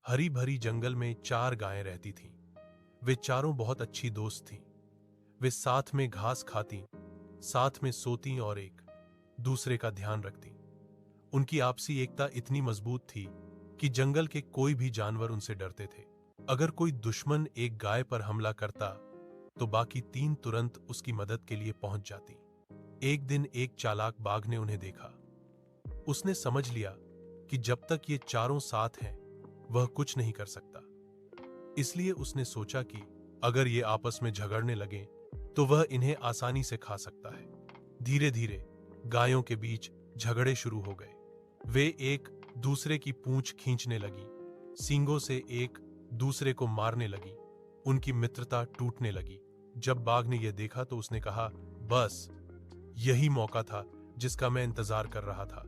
हरी भरी जंगल में 4 गायें रहती थीं। वे चारों बहुत अच्छी दोस्त थीं। वे साथ में घास खाती, साथ में सोती और एक दूसरे का ध्यान रखती। उनकी आपसी एकता इतनी मजबूत थी कि जंगल के कोई भी जानवर उनसे डरते थे। अगर कोई दुश्मन एक गाय पर हमला करता तो बाकी 3 तुरंत उसकी मदद के लिए पहुंच जाती। एक दिन एक चालाक बाघ ने उन्हें देखा। उसने समझ लिया कि जब तक ये चारों साथ हैं वह कुछ नहीं कर सकता। इसलिए उसने सोचा कि अगर ये आपस में झगड़ने लगें तो वह इन्हें आसानी से खा सकता है। धीरे धीरे गायों के बीच झगड़े शुरू हो गए। वे एक दूसरे की पूंछ खींचने लगी, सींगों से एक दूसरे को मारने लगी। उनकी मित्रता टूटने लगी। जब बाघ ने यह देखा तो उसने कहा, बस यही मौका था जिसका मैं इंतजार कर रहा था।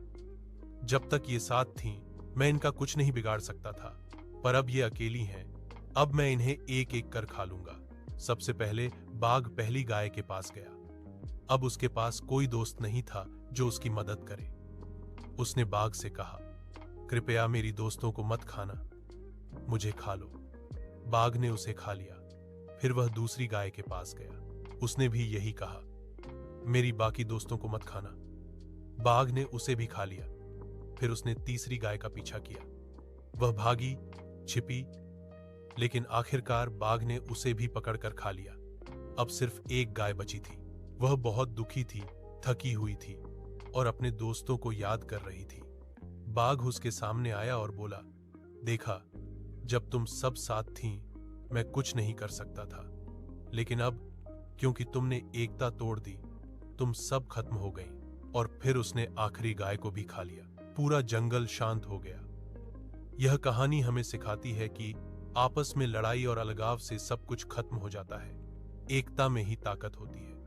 जब तक ये साथ थीं, मैं इनका कुछ नहीं बिगाड़ सकता था, पर अब ये अकेली हैं। अब मैं इन्हें एक एक कर खा लूंगा। सबसे पहले बाघ पहली गाय के पास गया। अब उसके पास कोई दोस्त नहीं था जो उसकी मदद करे। उसने बाघ से कहा, कृपया मेरी दोस्तों को मत खाना, मुझे खा लो। बाघ ने उसे खा लिया। फिर वह दूसरी गाय के पास गया। उसने भी यही कहा, मेरी बाकी दोस्तों को मत खाना। बाघ ने उसे भी खा लिया। फिर उसने तीसरी गाय का पीछा किया। वह भागी, छिपी, लेकिन आखिरकार बाघ ने उसे भी पकड़कर खा लिया। अब सिर्फ एक गाय बची थी। वह बहुत दुखी थी, थकी हुई थी और अपने दोस्तों को याद कर रही थी। बाघ उसके सामने आया और बोला, देखा, जब तुम सब साथ थीं, मैं कुछ नहीं कर सकता था, लेकिन अब क्योंकि तुमने एकता तोड़ दी, तुम सब खत्म हो गई। और फिर उसने आखिरी गाय को भी खा लिया। पूरा जंगल शांत हो गया। यह कहानी हमें सिखाती है कि आपस में लड़ाई और अलगाव से सब कुछ खत्म हो जाता है। एकता में ही ताकत होती है।